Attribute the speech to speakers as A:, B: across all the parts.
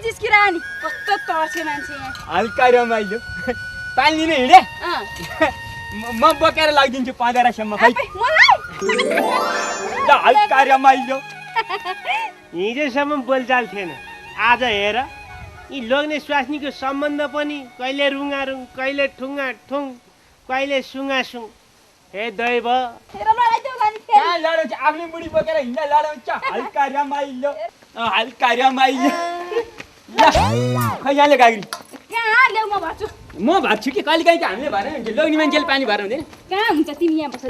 A: जिस्किरा नि कस्तो तर्से मान्छे यहाँ
B: हल्का रमाइलो पानी लिन हिँडे म बोकेर लगिदिन्छु 15 सम्म खै
A: मलाई
B: ल हल्का रमाइलो
C: हिजोसम्म बोलचाल थिएन आज हेर यी लोग्ने स्वास्नीको सम्बन्ध पनि कहिले रुङारुङ कहिले ठुङ्गा ठुङ कहिले सुङासुङ हे दैव
A: हेर लडाइदेऊ लानी
B: कहाँ लडाउँछ आफ्नै बुढी बोकेर हिँड्दा लडाउँछ हल्का रमाइलो हल्का रमाइलो ल खै यहाँले गाग्री
A: कहाँ ल्याउ म भर्छु
B: म भर्छु कि कहिले काहीँ त हामीले भरेन हुन्छ लोग्ने मान्छेले पानी भर्नु हुँदैन
A: कहाँ हुन्छ तिमी यहाँ बस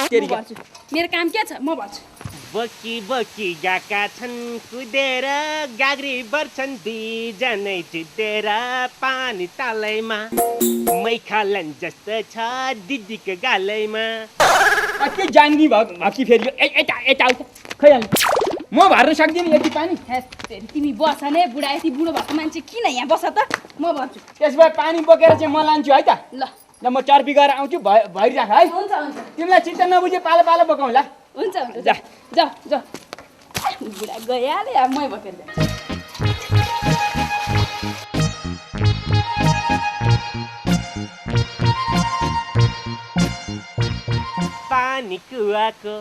A: तिमी भर्छु मेरो काम के छ म भर्छु
C: बोकी बोकी गएका छन् कुदेर गाग्री बर्छन् दुईजनै जुटेर पानी तालैमा मै खालन जस्तो छ दिदीको गालैमा
B: के जान्नी भकी फेरि यता यता आउँछ खै हाल म भर्न सक्दिनँ यति पानी
A: तिमी बस नै बुढा यति बुढो भएको मान्छे किन यहाँ बस त म भर्छु
B: त्यसो भए पानी बोकेर चाहिँ म लान्छु है त
A: ल
B: ल म चर्पी गरेर आउँछु भइराख है
A: हुन्छ हुन्छ
B: तिमीलाई चित्त नबुझे पालो पालो बोकाउँला
A: हुन्छ हुन्छ जा जा जा बुढा गइहाल्यो अब मै बोकेर जान्छु
C: पानी कुवाको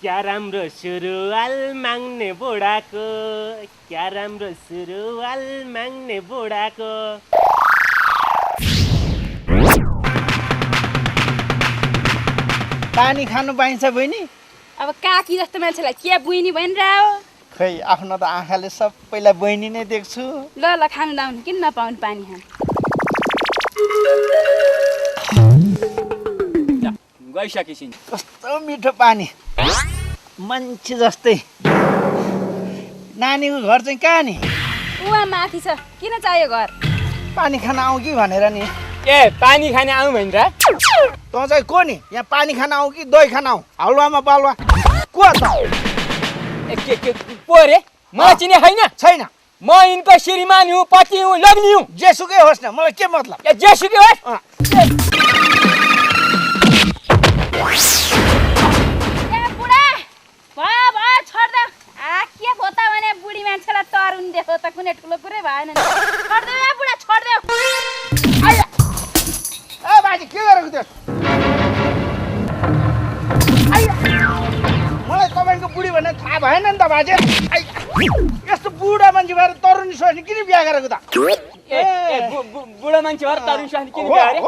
C: क्या राम्रो सुरुवाल माग्ने बुढाको क्या राम्रो सुरुवाल माग्ने बुढाको
D: पानी खानु पाइन्छ बहिनी
A: अब काकी जस्तो मान्छेलाई के बुइनी भनिरह्यो
D: खै आफ्नो त आँखाले सबैलाई बहिनी नै देख्छु
A: ल ल खानु लाउनु किन नपाउनु पानी खानु
B: गइसकेपछि
D: कस्तो मिठो पानी मान्छे जस्तै नानीको घर चाहिँ कहाँ नि
A: उहाँ माथि छ किन चाहियो घर
D: पानी खान आऊ कि भनेर नि
B: ए पानी खाने आउँ भनेर
D: तँ चाहिँ को नि यहाँ पानी खान आऊ कि दही खान आऊ हलुवामा बालुवा को त
B: के पो रे मलाई चिने छैन म यिनको श्रीमान हुँ पति हुँ लग्नी हुँ
D: जेसुकै होस् न मलाई के मतलब
B: जेसुकै होस्
A: के खोता भने बुढी मान्छेलाई तरुन देखो त कुनै ठुलो कुरै भएन नि छोड्देऊ या बुढा छोड्देऊ
D: ए बाजे के गरेको त्यो मलाई तपाईँको बुढी भन्ने थाहा भएन नि त बाजे यस्तो बुढा मान्छे भएर तरुनी स्वास्नी किन बिहा गरेको त
B: बुढो मान्छे भएर तरुनी स्वास्नी किन बिहा गरे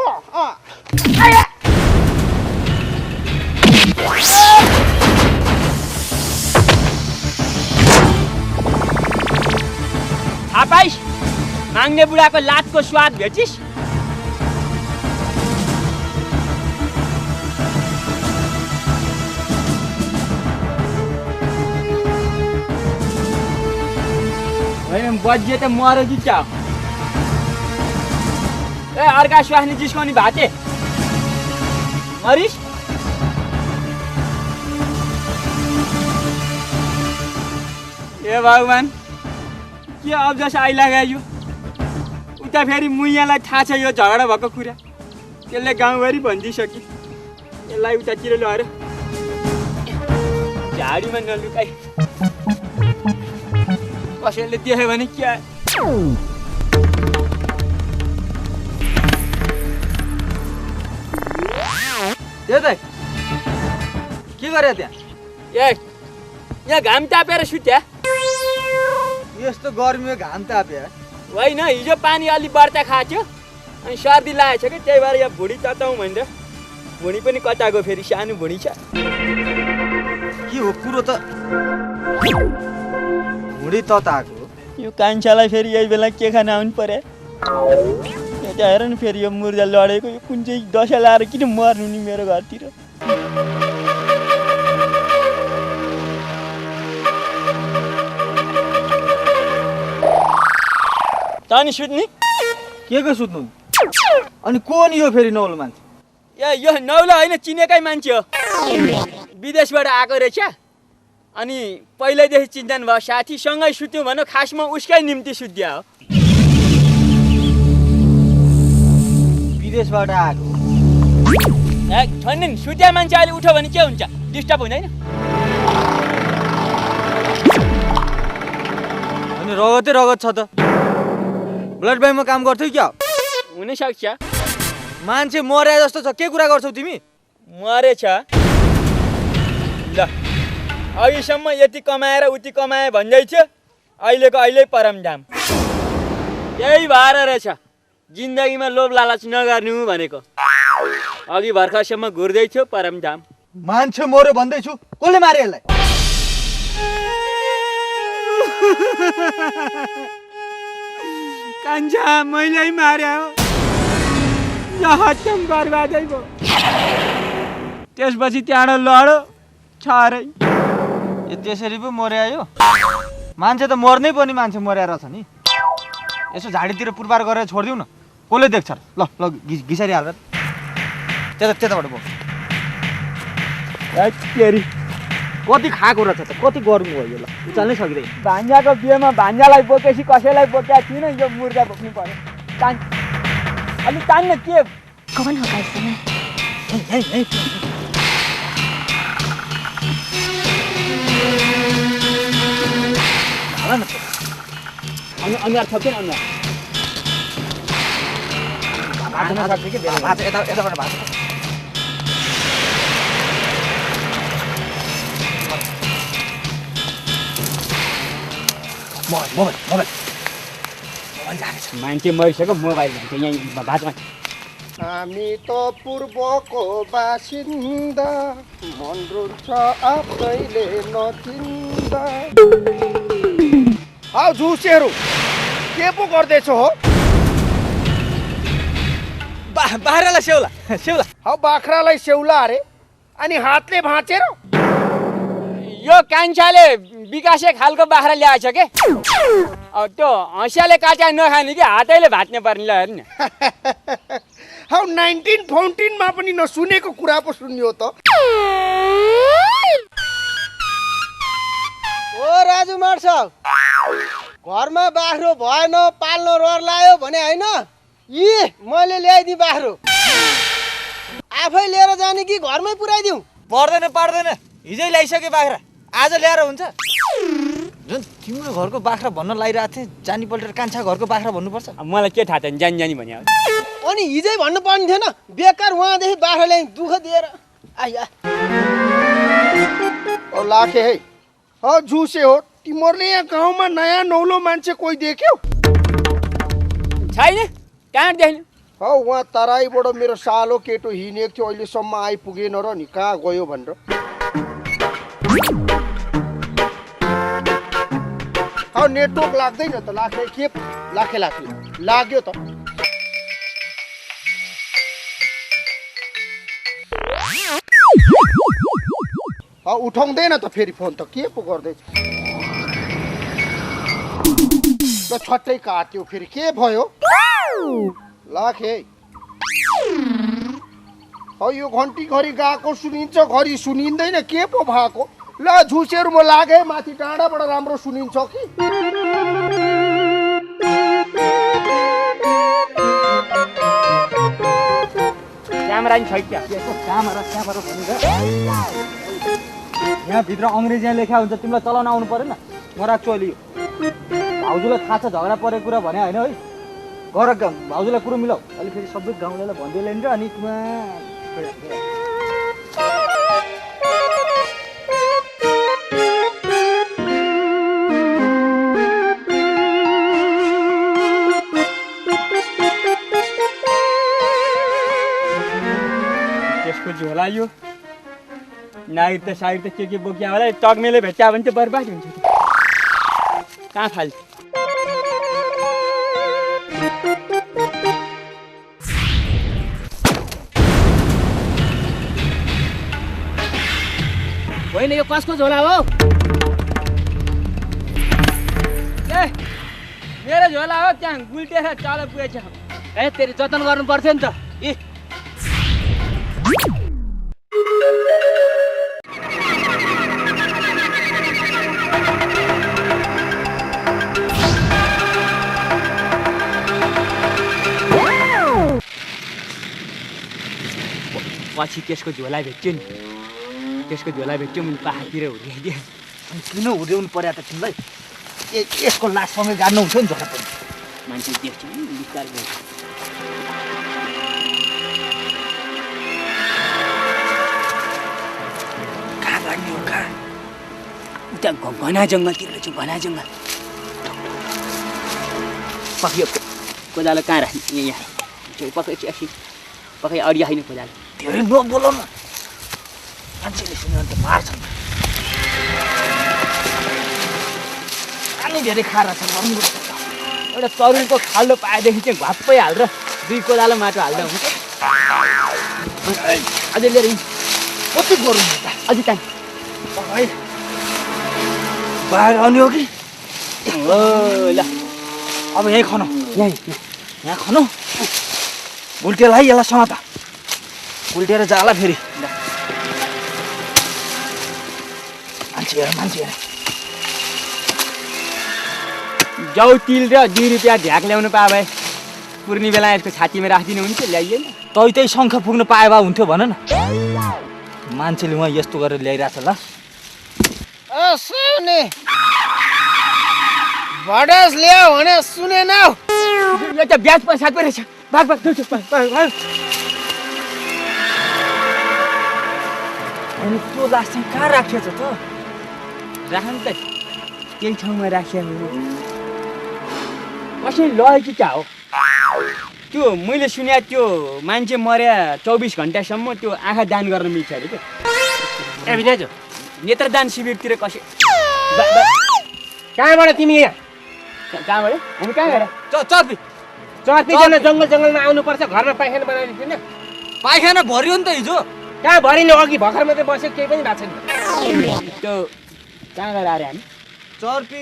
B: थाहा पाइस् माग्ने बुढाको लातको स्वाद भेटिस् होइन बज्जे त मर जित्छ ए अर्का स्वास्नी जिस्काउने भाते मरिस् ए भगवान् के अब्जस आइलाग्यो उता फेरि मुइयालाई थाहा छ यो झगडा भएको कुरा त्यसले गाउँभरि भनिदिइसक्यो यसलाई उतातिर लगेर झाडीमा नलुकाइ कसैले देख्यो भने के
D: के गरे त्यहाँ
B: ए यहाँ घाम तापेर सुत्या
D: यस्तो गर्मीमा घाम ताप्यो
B: होइन हिजो पानी अलि बढ्ता खाथ्यो अनि सर्दी लागेको छ कि त्यही भएर यहाँ भुँडी तताउँ भनेर भुँडी पनि कता गयो फेरि सानो भुँडी छ
D: के हो कुरो त भुँडी तताएको
B: यो कान्छालाई फेरि यही बेला के खान आउनु पर्यो यता हेर न फेरि यो मुर्जा लडेको यो कुन चाहिँ दशा लाएर किन मर्नु नि मेरो घरतिर त नि सुत्ने
D: के को सुत्नु अनि को नि यो फेरि नौलो मान्छे
B: ए यो नौलो होइन चिनेकै मान्छे हो विदेशबाट आएको रहेछ अनि पहिल्यैदेखि चिन्तान भयो साथी सँगै सुत्यौँ भनौँ खासमा उसकै निम्ति सुत्या हो
D: विदेशबाट आएको
B: ए ठन्डिन सुत्या मान्छे अहिले उठ्यो भने के हुन्छ डिस्टर्ब हुँदैन
D: अनि रगतै रगत छ त
E: ब्लड ब्याङ्कमा काम गर्थ्यौ क्या
B: हुनसक्छ
E: मान्छे मरे जस्तो छ के कुरा गर्छौ तिमी
B: मरेछ ल अहिलेसम्म यति कमाएर उति कमाए भन्दै थियो अहिलेको अहिले परमधाम यही भएर रहेछ जिन्दगीमा लोभ लालच नगर्नु भनेको अघि भर्खरसम्म घुर्दै थियो परमधाम
E: मान्छे मर्यो भन्दैछु कसले मारे यसलाई
B: कान्छा मैले मारे हो यो हत्याम बर्बादै भयो त्यसपछि त्यहाँबाट लडो छरै
E: यो त्यसरी पो मर्या यो मान्छे त मर्नै पर्ने मान्छे मर्या रहेछ नि यसो झाडीतिर पुरपार गरेर छोडिदिउ न कसले देख्छ ल ल घिसारी हालेर त्यताबाट भयो
B: तेरी
E: कति खाएको रहेछ त कति गर्नु भयो यो ल उचाल्नै सकिँदैन
B: भान्जाको बिहेमा भान्जालाई बोकेपछि कसैलाई बोकेको थिएन यो मुर्गा बोक्नु पर्यो तान अलि तान्न के
A: कौन होगा इस समय
B: अनुहार थप्दैन अनुहार
E: यताबाट भाँच्छ
B: मान्छे मरिसक्यो मोबाइल भन्छ यहाँ भाँचमा
F: हामी त पूर्वको बासिन्दा मन रुन्छ आफैले नचिन्दा
D: हौ झुसेहरू के पो गर्दैछौ हो
E: बाख्रालाई सेउला सेउला
D: हौ बाख्रालाई सेउला अरे अनि हातले भाँचेर
B: यो कान्छाले विकासे खालको बाख्रा ल्याएछ के त्यो हँसियाले काट्या नखाने कि हातैले भाँच्ने पर्ने ल हेर्नु
D: हौ 1914 मा पनि नसुनेको कुरा पो सुन्यो त
F: ओ राजु मार्सल घरमा बाख्रो भएन पाल्न रहर लायो भने होइन यी मैले ल्याइदिएँ बाख्रो आफै लिएर जाने कि घरमै पुऱ्याइदिउँ
E: पर्दैन पार्दैन हिजै ल्याइसके बाख्रा आज ल्याएर हुन्छ जुन तिम्रो घरको बाख्रा भन्न लागिरहेको थिएँ जानी पल्टेर कान्छा घरको बाख्रा भन्नुपर्छ
B: मलाई के थाहा थियो जानी भने
F: अनि हिजै भन्नु पर्ने थिएन बेकार उहाँदेखि बाख्रा ल्याइ दुःख दिएर आइया
D: ओ लाखे है हौ झुसे हो तिमीहरूले यहाँ गाउँमा नयाँ नौलो मान्छे कोही देख्यौ
B: छैन कहाँ देख्नु
D: हौ उहाँ तराईबाट मेरो सालो केटो हिँडेको थियो अहिलेसम्म आइपुगेन र नि कहाँ गयो भनेर हौ नेटवर्क लाग्दैन त लाखे के लाखे लाग्यो त हौ उठाउँदैन त फेरि फोन त के पो गर्दैछ ल छट्टै काट्यो फेरि के भयो लाखे हौ यो घन्टी घरि गएको सुनिन्छ घरि सुनिँदैन के पो भएको ल झुसेहरू म लागे माथि डाँडाबाट राम्रो सुनिन्छ कि
B: क्यामेरा नि छैन क्या
E: यहाँभित्र अङ्ग्रेजीमा लेखा हुन्छ तिमीलाई चलाउन आउनु परेन म राख्छु अहिले भाउजूलाई थाहा छ झगडा परेको कुरा भने होइन है गर भाउजूलाई कुरो मिलाऊ अहिले फेरि सबै गाउँलाई भनिदियो ल्याइन्छ अनि
B: त्यसको झोला यो नाइट त साइड त के बोक्या होला टक्मेले भेट्या भने त बर्बाद हुन्छ कहाँ फाल्छ
C: होइन यो कसको झोला हो
B: ए मेरो झोला हो त्यहाँ गुल्टेर चाल पुगेछ
C: ए तेरि जतन गर्नु पर्थ्यो नि त इ
B: पछि त्यसको झोला भेट्यो नि त्यसको झोला भेट्यो मैले पाहाडतिर हुर्काइदिएँ
E: किन हुँदैउनु पर्यो त तिमीलाई यसको लाससँगै गाड्नु हुन्छ नि झोला पनि
B: मान्छे देख्छ नि बिस्तार गर्छ कहाँ गाड्ने हो कहाँ उता घना जङ्गलतिर रहेछ घना जङ्गल पक्कै कोदालो कहाँ राख्ने यहाँ पक्कै चाहिँ पक्कै अडिया होइन कोदालो
E: धेरै नबोलाउ न मान्छेले सुन्यो भने त मार्छन् पानी धेरै खाएर छ
B: एउटा तरुलको खाल्डो पाएदेखि चाहिँ घप्पै हालेर 2 कोदालो माटो हाल्दा हुन्छ अझै लिएर
E: कति गरौँ त
B: अझै टाइम
E: है बाहिर आउने हो कि
B: हो ल
E: अब यहीँ खनौ यहाँ खनौ उल्टेला है यसलाई समात उल्टेर जाला फेरि मान्छे हेर
B: जाउ तिल र 2 रुपियाँ ढ्याक ल्याउनु पाए भए पुर्नी बेला यसको छातीमा राखिदिनु हुन्थ्यो ल्याइएन
E: त्यही शङ्ख पुग्न पाए भए हुन्थ्यो भन न मान्छेले उहाँ यस्तो गरेर ल्याइरहेछ ल
F: सुने भडस ल्याऊ भने सुनेन
B: यो त ब्याज पैसा पो रहेछ भाग भाग भाग
E: अनि त्यो लास चाहिँ कहाँ राखिएछ त
B: राख्नु त त्यही ठाउँमा राखेको हो कसैले लग्यो कि क्या हो त्यो मैले सुने त्यो मान्छे मर्या 24 घन्टासम्म त्यो आँखा दान गर्न मिल्छ अरे क्या
C: ए विनाजु
B: नेत्रदान शिविरतिर कसै
C: कहाँबाट तिमी यहाँ
B: कहाँबाट हामी कहाँ गएर
C: चर्पीजना जङ्गलमा आउनुपर्छ घरमा पाइखाना बनाउने थिएन
E: पाइखाना भरियो नि त हिजो
C: कहाँ भरिने अघि भर्खर मात्रै बसेको केही पनि भएको छैन
B: त्यो कहाँ गएर आएर हामी
E: चर्पी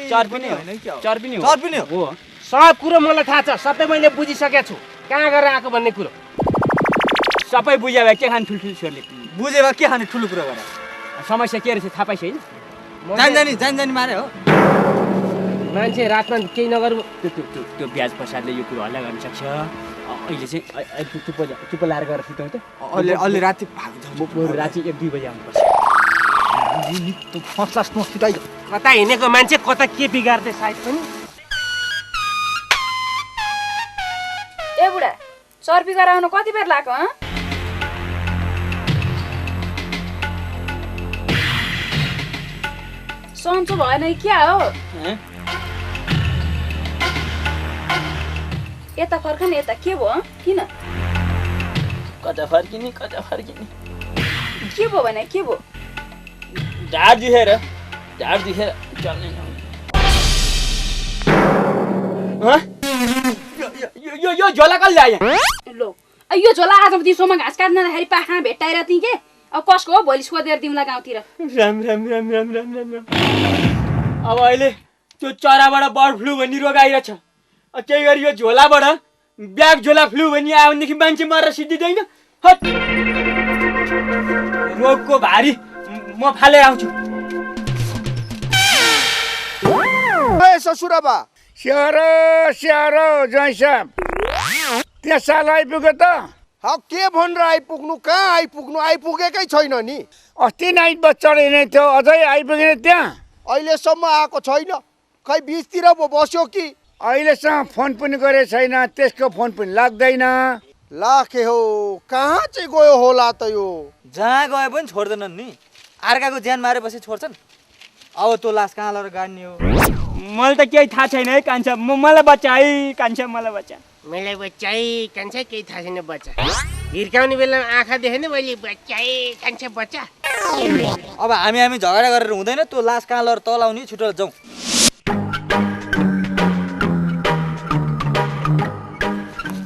B: चर्पी नै हो
C: सब कुरो मलाई थाहा छ सबै मैले बुझिसकेको छु कहाँ गएर आएको भन्ने कुरो
B: सबै बुझ्यो भए के खानु ठुल्ठुलो छोरले
E: बुझे भए के खाने ठुलो कुरा गरेर
B: समस्या के रहेछ थाहा पाइछ होइन
E: जानी मारे हो
C: मान्छे रातमा केही नगरौँ
B: त्यो ब्याज प्रसादले यो कुरो हल्ला गर्न सक्छ अहिले चाहिँ चुप्प लाएर गएर सुताउँ त
E: अलि राति
B: राति 1-2 बजी आउनुपर्छ
C: कता हिँडेको मान्छे कता के बिगार्दै सायद पनि
A: ए बुढा चर्पी गराउन कति बेर लाग्यो हँ सन्चो भएन कि क्या हो यता फर्कन यता के भयो किन
B: कता फर्किने के भयो
A: भने के भयो
B: ढाड दुखेर चल्ने यो झोला कसले ल्यायो
A: लो यो झोला आज दिउँसोमा घाँस काट्न जाँदाखेरि पाखा भेट्टाएर थिएँ के अब कसको हो भोलि सोधेर दिउँला गाउँतिर
B: राम अब अहिले त्यो चराबाट बर्ड फ्लू भन्ने रोग आइरहेछ केही गरी यो झोलाबाट ब्याग झोला फ्लू भन्ने आयो भनेदेखि मान्छे मरेर सिद्धिँदैन हट रोगको भारी म फालेर आउँछु
D: ससुराबा स्याहार ज्वाइँ साहब त्यहाँ साल आइपुग्यो त के भनेर आइपुग्नु कहाँ आइपुगेकै छैन नि अस्ति नाइट बस चढेन थियो अझै आइपुगेन त्यहाँ अहिलेसम्म आएको छैन खै बिचतिर बस्यो कि अहिलेसम्म फोन पनि गरेको छैन त्यसको फोन पनि लाग्दैन लाखे हो कहाँ चाहिँ गयो होला त यो
E: जहाँ गए पनि छोड्दैनन् नि अर्काको ज्यान मारेपछि छोड्छन् अब त्यो लास कहाँ लगेर गाड्ने हो
B: मलाई त केही थाहा छैन है कान्छा मलाई बच्चा है कान्छा मलाई बच्चा
C: केही थाहा छैन बच्चा हिर्काउने बेलामा आँखा देखेन मैले बच्चा
E: अब हामी झगडा गरेर हुँदैन त्यो लास कहाँ लगेर तलाउने छुटेर जाउँ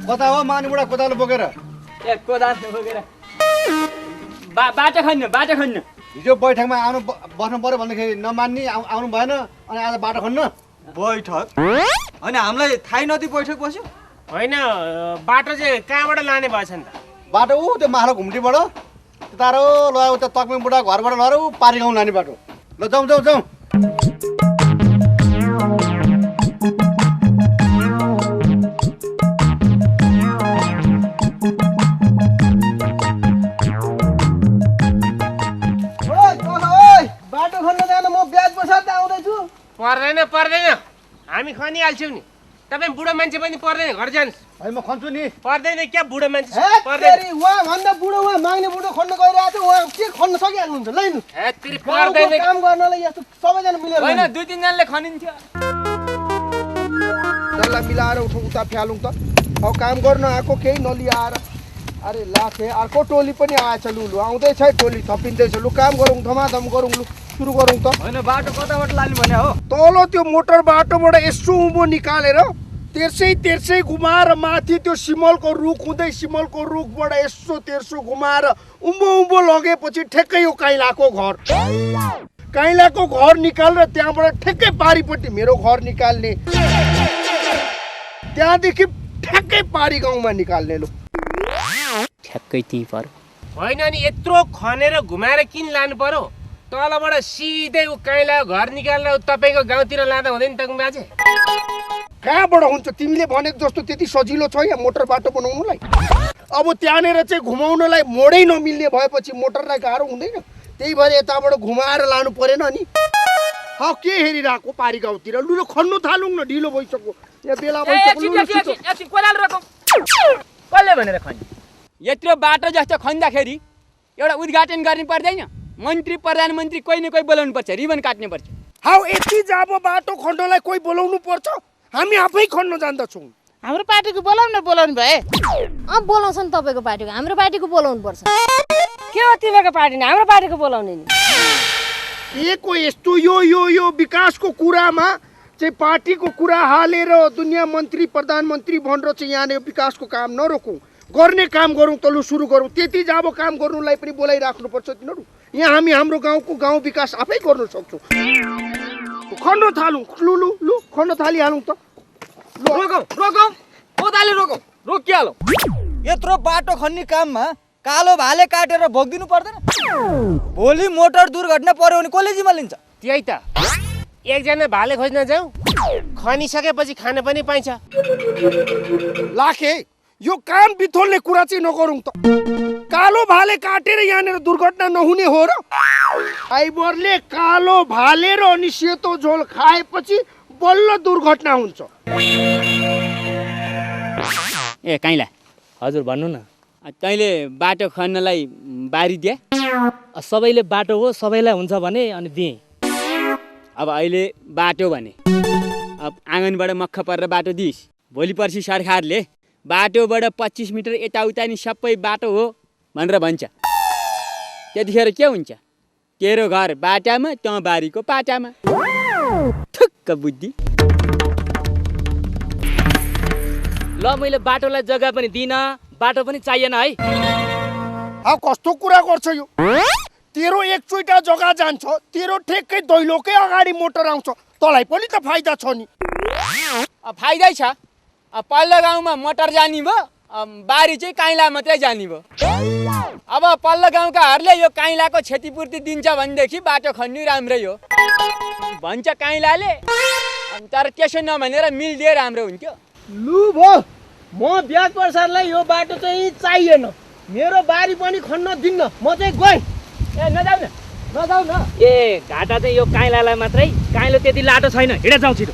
D: कता हो मानुबुढा कोदालो बोकेर
B: ए कोदालो बोकेर बाटो खन्न
D: हिजो बैठकमा बस्नु पर्यो भन्दाखेरि नमान्ने आउनु भएन अनि आज बाटो खन्न
E: बैठक अनि हामीलाई थाहै नदिई बैठक बस्यो
C: होइन बाटो चाहिँ कहाँबाट लाने भएछ नि त
D: बाटो ऊ त्यो माखला घुम्टीबाट तारो ल उता तक्मिङ बुढा घरबाट लएर ऊ पारी गाउँ लाने बाटो ल जाउँ
F: बाटो खन्न जान म ब्याज प्रसाद आउँदैछु
C: पर्दैन हामी खनिहाल्छौँ नि तपाईँ बुढो मान्छे पनि पर्दैन घर जानुहोस्
D: है म खन्छु नि
C: पर्दैन क्या बुढो मान्छे
F: हेत
C: पर्दैन
F: तेरी, उहाँ भन्दा बुढो उहाँ माग्ने बुढो खन्न गइरहेको थियो उहाँ के खन्न सकिहाल्नुहुन्छ लैनु
C: हेत तेरी
F: गाउँको
C: पर्दैन
F: काम गर्नलाई यस्तो सबैजना मिलेर
B: होइन
F: लैनु।
B: 2-3 जनाले खनिन्थ्यो
D: डल्ला मिलाएर उठौँ उता फ्यालौँ त अब काम गर्न आएको केही नलिआएर अरे लाखे अर्को टोली पनि आएछ लु लु आउँदैछ है टोली थपिँदैछ लु काम गरौँ धमाधम गरौँ लु सुरु गरौँ त
E: होइन बाटो कताबाट लाने भने हो
D: तल त्यो मोटर बाटोबाट यसो उँभो निकालेर तेर्सै घुमाएर माथि त्यो सिमलको रुख हुँदै सिमलको रुखबाट यसो तेर्सो घुमाएर उँभो लगेपछि ठ्याक्कै यो काइलाको घर निकालेर त्यहाँबाट ठ्याक्कै पारिपट्टि मेरो घर निकाल्ने त्यहाँदेखि ठ्याक्कै पारी गाउँमा निकाल्ने लु
B: ठ्याक्कै त्यहीँ पर
C: होइन नि यत्रो खनेर घुमाएर किन लानु पर्यो तलबाट सिधै ऊ काइँला घर निकालेर तपाईँको गाउँतिर लाँदा हुँदैन त बाजे
D: कहाँबाट हुन्छ तिमीले भनेको जस्तो त्यति सजिलो छ यहाँ मोटर बाटो बनाउनुलाई अब त्यहाँनिर चाहिँ घुमाउनलाई मोडै नमिल्ने भएपछि मोटरलाई गाह्रो हुँदैन त्यही भएर यताबाट घुमाएर लानु परेन नि के हेरिरहेको पारी गाउँतिर लु खन्नु थालौँ न ढिलो भइसक्यो यहाँ बेला भइसक्यो
B: कोदाल रोकौँ कसले भनेर खनि यत्रो बाटो जस्तो खन्दाखेरि एउटा उद्घाटन गर्नु पर्दैन मन्त्री प्रधानमन्त्री कोही न कोही बोलाउनु पर्छ रिबन काट्नु पर्छ
D: हाउ यति जाबो बाटो खन्नलाई कोही बोलाउनु पर्छ हामी आफै खन्न जान्दछौँ
G: हाम्रो पार्टीको बोलाउनु भए बोलाउँछ नि तपाईँको पार्टीको हाम्रो पार्टीको बोलाउनु पर्छ के हो तिमीको पार्टी नि हाम्रो पार्टीको बोलाउने नि
D: को यस्तो यो विकासको कुरामा चाहिँ पार्टीको कुरा हालेर दुनियाँ मन्त्री प्रधानमन्त्री भनेर चाहिँ यहाँनिर विकासको काम नरोकौँ गर्ने काम गरौँ त लु सुरु गरौँ त्यति जाब काम गर्नुलाई पनि बोलाइराख्नुपर्छ तिनीहरू यहाँ हामी हाम्रो गाउँको गाउँ विकास आफै गर्न सक्छौँ खन्न थालौँ लु खन्न थालिहालौँ त
E: रोकौँ कोदाले रोकिहालौँ यत्रो बाटो खन्ने काममा कालो भाले काटेर भोगिदिनु पर्दैन भोलि मोटर दुर्घटना पर्यो भने कसले जिम्मा लिन्छ
C: त्यही त एकजना भाले खोज्न जाउँ खनिसकेपछि खान पनि पाइन्छ
D: लाखे यो काम बिथोल्ने कुरा चाहिँ नगरौँ त कालो भाले काटेर यहाँनिर दुर्घटना नहुने हो र फाइबरले कालो भाले र अनि सेतो झोल खाएपछि बल्ल दुर्घटना हुन्छ
B: ए काइँला
H: हजुर भन्नु न
B: तैँले बाटो खन्नलाई बारी दिए
H: सबैले बाटो हो सबैलाई हुन्छ भने अनि दिएँ
B: अब अहिले बाटो भने अब आँगनबाट मक्ख परेर बाटो दिइस् भोलि पर्सि सरकारले बाटोबाट 25 मिटर यताउता नि सबै बाटो हो भनेर भन्छ त्यतिखेर के हुन्छ तेरो घर बाटामा तँ बारीको पाटामा ठुक्क बुद्धि
H: ल मैले बाटोलाई जग्गा पनि दिइनँ बाटो पनि चाहिएन है
D: कस्तो कुरा गर्छ यो तेरो एकचोटा जग्गा जान्छ तेरो ठेक्कै दैलोकै अगाडि मोटर आउँछ तँलाई पनि त फाइदा छ नि
B: फाइदै छ पल्लो गाउँमा मोटर जाने भयो बारी चाहिँ काइँला मात्रै जाने भयो अब पल्लो गाउँकाहरूले यो काइँलाको क्षतिपूर्ति दिन्छ भनेदेखि बाटो खन्नु राम्रै हो भन्छ काइँलाले तर त्यसो नभनेर मिलिदिए राम्रो हुन्थ्यो
F: लु भो म ब्याज प्रसादलाई यो बाटो चाहिँ चाहिएन मेरो बारी पनि खन्न दिन्न म चाहिँ गएँ
B: ए नजाऊ न
H: ए घाटा चाहिँ यो काइँलालाई मात्रै काइँलो त्यति लाटो छैन हिँडे जाउँ छिटो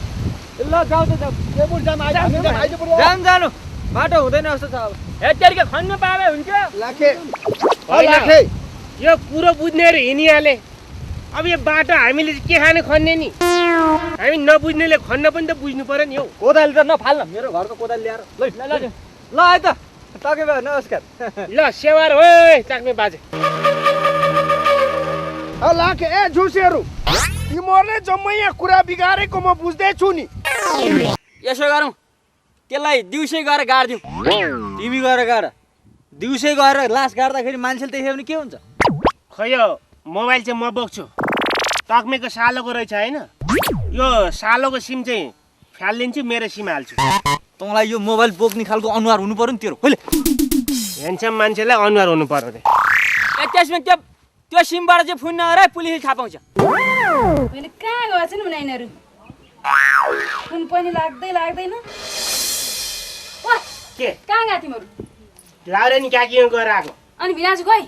B: ल जाऊ जानु बाटो हुँदैन जस्तो छ अब हेतेरिके खन्न पाए हुन्थ्यो
D: लाखे
C: यो कुरो बुझ्नेहरू हिँडिहाले अब यो बाटो हामीले चाहिँ के खाने खन्ने नि हामी नबुझ्नेले खन्न पनि त बुझ्नु पर्यो नि हौ
E: कोदाली त नफाल्न मेरो घरको कोदाली ल्याएर ल है त टके भयो नमस्कार
C: ल सेवार हो चाक्ने बाजे
D: लाखे ए झुसेहरू तिमीहरूले जम्मै यहाँ कुरा बिगारेको म बुझ्दैछु नि
B: यसो गरौँ त्यसलाई दिउँसै गएर गाडिदिउँ
E: तिमी गएर गाड दिउँसै गएर लास गाड्दाखेरि मान्छेले देख्यो भने के हुन्छ
C: खै यो मोबाइल चाहिँ म बोक्छु तक्मेको सालोको रहेछ होइन यो सालोको सिम चाहिँ फालिदिन्छु मेरो सिम हाल्छु
E: तँलाई यो मोबाइल बोक्ने खालको अनुहार हुनु पर्यो नि तेरो कहिले
C: ह्यान्डसम मान्छेलाई अनुहार हुनु पर्यो रे
B: त्यसमा त्यो सिमबाट चाहिँ फोन नगर पुलिसले थाहा पाउँछ
A: मैले कहाँ गएछ नि भने यिनीहरू फोन पनि लाग्दैन
C: के
A: कहाँ गए तिमीहरू
C: लाउरे नि काकीमा गएर आएको
A: अनि भिनाजु गए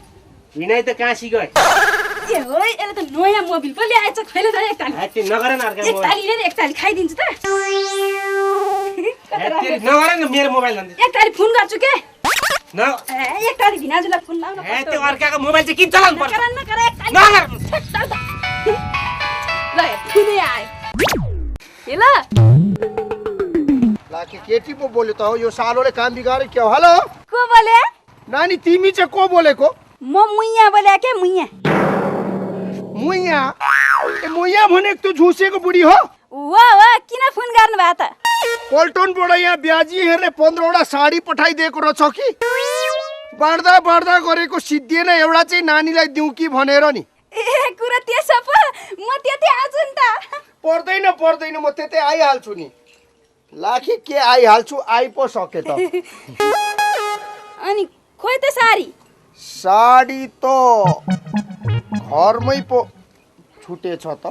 C: विनय त काँसी गए
A: ए हो यसले त नयाँ मोबिल पो ल्याएछ खैले त एकताली
C: नगर न
A: एकताली खाइदिन्छु त
C: नगर न मेरो मोबाइल भन्दै
A: एक तारिक फोन गर्छु के
C: न
A: एक तारिक भिनाजुलाई फोन लाउन
C: ए त्यो अर्काको मोबाइल चाहिँ किन चलाउनु पर्छ
A: नगर एक तारिक
C: नगर
A: ल फोनै आयो ल
D: लाके केटी पो बोल्यो त हो यो सालोले काम बिगारे क्या हो हेलो
A: को बोले
D: नानी तिमी चाहिँ को बोलेको
A: म मुइया बोले के मुइया
D: मुइया ए मुइया भनेको त झुसेको बुढी हो
A: वा किन फोन गर्नु भयो त
D: पल्टनबाट यहाँ ब्याजी हेर्ने 15वटा साडी पठाइदिएको रहेछ कि बाँड्दा गरेको सिद्धिएन एउटा चाहिँ नानीलाई दिउँ कि भनेर नि
A: ए कुरा त्यसो पो म त्यतै आछु नि त
D: पर्दैन म त्यतै आइहाल्छु नि लाखे के आइहाल्छु आइ पो सके त
A: अनि खोइ त
D: साडी त घरमै पो छुटेछ त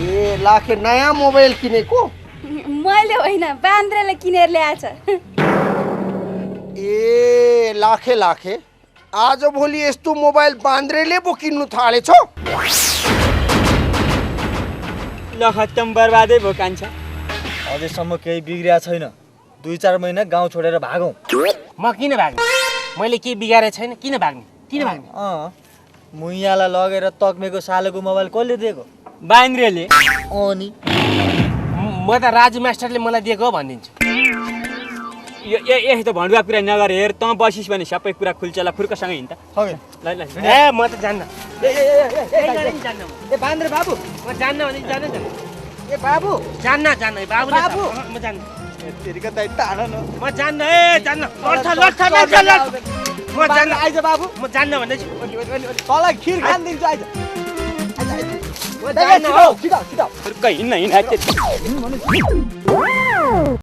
D: ए लाखे नयाँ मोबाइल किनेको
A: मैले होइन बान्द्रेले किनेर ल्याएछ
D: ए लाखे आज भोलि यस्तो मोबाइल बान्द्रेले पो किन्नु थालेछ
B: ल खत्तम बर्बादै भयो कान्छा
E: अझैसम्म केही बिग्रिया छैन 2-4 महिना गाउँ छोडेर भागौँ
C: म किन भाग्ने मैले के बिगारे छैन किन भाग्ने
E: मुइयालाई लगेर तक्मेको सालोको मोबाइल कसले दिएको
B: बान्द्रेले
E: अनि
C: म त राजु मास्टरले मलाई दिएको भनिदिन्छु
B: यो यस्तो भण्डुवा कुरा नगर हेर तँ बसिस् भने सबै कुरा खुल्छ ल फुर्कसँग हिँड्दा ल
C: ए म त जान्न
E: ए बान्द्रे बाबु
C: म जान्न भने जान्न
E: ए बाबु
C: जान्न बाबुले म जान्न
E: तेरिका दाइ टाढा न
C: म जान्न ए जान्न लड्छ म जान्न
E: आइज बाबु
C: म जान्न भन्दैछु
E: तँलाई खिर खान दिन्छु आइज
C: म जान्न
B: फुर्क हिँड्न